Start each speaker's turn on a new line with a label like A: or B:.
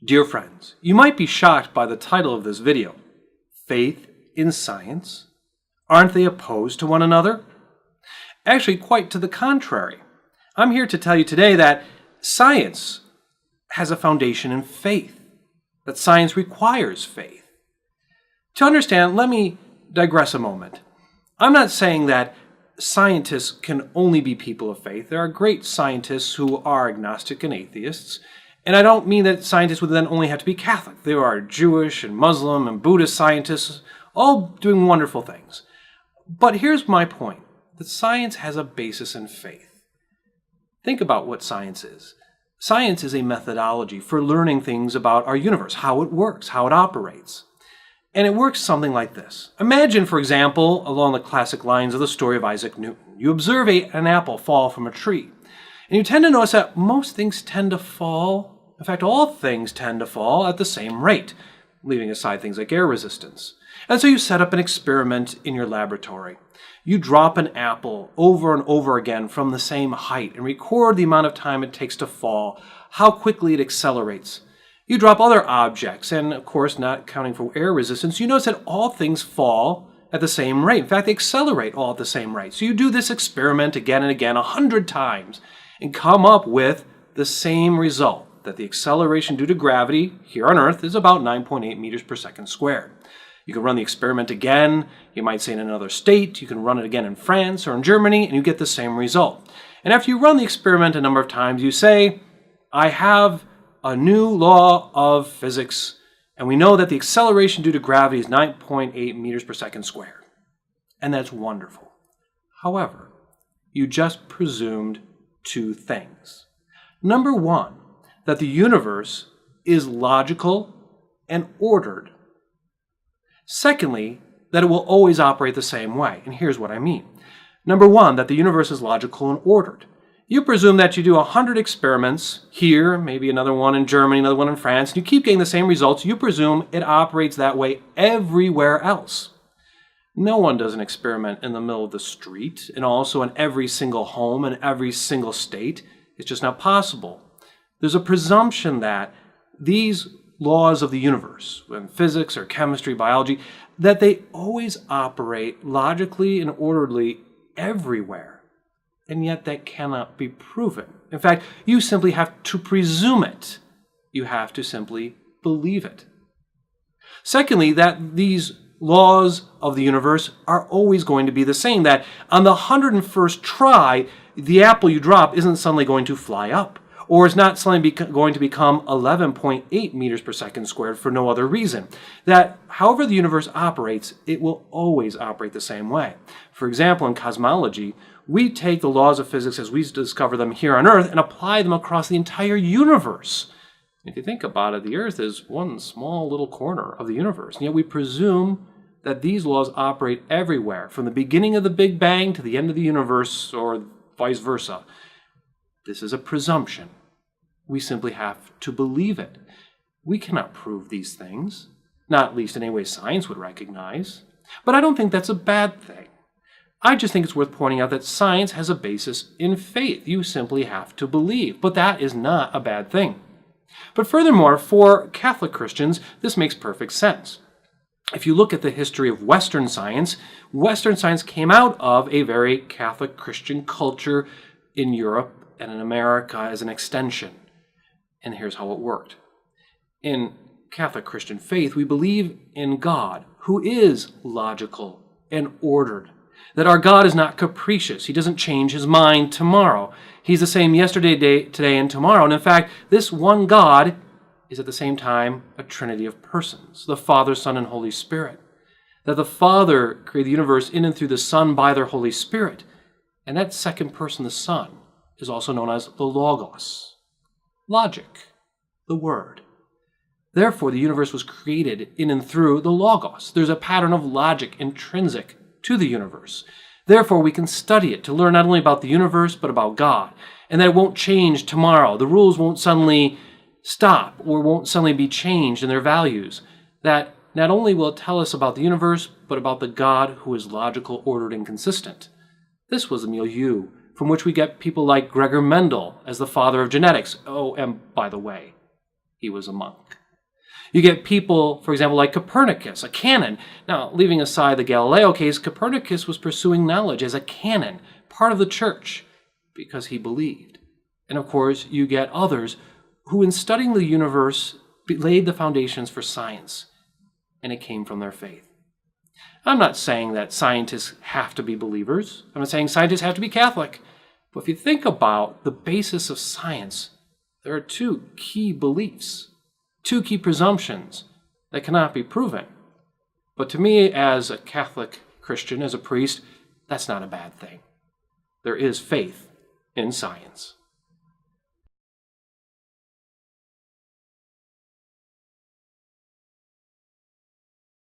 A: Dear friends, you might be shocked by the title of this video. Faith in science? Aren't they opposed to one another? Actually, quite to the contrary. I'm here to tell you today that science has a foundation in faith, that science requires faith. To understand, let me digress a moment. I'm not saying that scientists can only be people of faith. There are great scientists who are agnostic and atheists. And I don't mean that scientists would then only have to be Catholic. There are Jewish and Muslim and Buddhist scientists, all doing wonderful things. But here's my point, that science has a basis in faith. Think about what science is. Science is a methodology for learning things about our universe, how it works, how it operates. And it works something like this. Imagine, for example, along the classic lines of the story of Isaac Newton. You observe an apple fall from a tree. And you tend to notice that most things tend to fall, in fact, all things tend to fall at the same rate, leaving aside things like air resistance. And so you set up an experiment in your laboratory. You drop an apple over and over again from the same height and record the amount of time it takes to fall, how quickly it accelerates. You drop other objects, and of course, not counting for air resistance, you notice that all things fall at the same rate. In fact, they accelerate all at the same rate. So you do this experiment again and again 100 times and come up with the same result, that the acceleration due to gravity here on Earth is about 9.8 meters per second squared. You can run the experiment again, you might say in another state, you can run it again in France or in Germany, and you get the same result. And after you run the experiment a number of times, you say, I have a new law of physics, and we know that the acceleration due to gravity is 9.8 meters per second squared. And that's wonderful. However, you just presumed two things. Number one, that the universe is logical and ordered. Secondly, that it will always operate the same way. And here's what I mean. Number one, that the universe is logical and ordered. You presume that you do 100 experiments here, maybe another one in Germany, another one in France, and you keep getting the same results. You presume it operates that way everywhere else. No one does an experiment in the middle of the street and also in every single home in every single state. It's just not possible. There's a presumption that these laws of the universe, in physics or chemistry, biology, that they always operate logically and orderly everywhere. And yet that cannot be proven. In fact, you simply have to presume it. You have to simply believe it. Secondly, that these laws of the universe are always going to be the same, that on the 101st try, the apple you drop isn't suddenly going to fly up, or is not suddenly going to become 11.8 meters per second squared for no other reason. That however the universe operates, it will always operate the same way. For example, in cosmology, we take the laws of physics as we discover them here on Earth and apply them across the entire universe. If you think about it, the Earth is one small little corner of the universe, and yet we presume that these laws operate everywhere, from the beginning of the Big Bang to the end of the universe, or vice versa. This is a presumption. We simply have to believe it. We cannot prove these things, not at least in any way science would recognize. But I don't think that's a bad thing. I just think it's worth pointing out that science has a basis in faith. You simply have to believe. But that is not a bad thing. But furthermore, for Catholic Christians, this makes perfect sense. If you look at the history of Western science came out of a very Catholic Christian culture in Europe and in America as an extension. And here's how it worked. In Catholic Christian faith, we believe in God, who is logical and ordered. That our God is not capricious. He doesn't change his mind tomorrow. He's the same yesterday, today, and tomorrow. And in fact, this one God is at the same time a trinity of persons, the Father, Son, and Holy Spirit. That the Father created the universe in and through the Son by their Holy Spirit. And that second person, the Son, is also known as the Logos. Logic, the Word. Therefore, the universe was created in and through the Logos. There's a pattern of logic intrinsic to the universe. Therefore, we can study it to learn not only about the universe, but about God. And that it won't change tomorrow. The rules won't suddenly stop or won't suddenly be changed in their values. That not only will it tell us about the universe, but about the God who is logical, ordered, and consistent. This was the milieu from which we get people like Gregor Mendel as the father of genetics. Oh, and by the way, he was a monk. You get people, for example, like Copernicus, a canon. Now, leaving aside the Galileo case, Copernicus was pursuing knowledge as a canon, part of the church, because he believed. And of course, you get others who, in studying the universe, laid the foundations for science, and it came from their faith. I'm not saying that scientists have to be believers. I'm not saying scientists have to be Catholic. But if you think about the basis of science, there are two key beliefs, two key presumptions that cannot be proven. But to me, as a Catholic Christian, as a priest, that's not a bad thing. There is faith in science.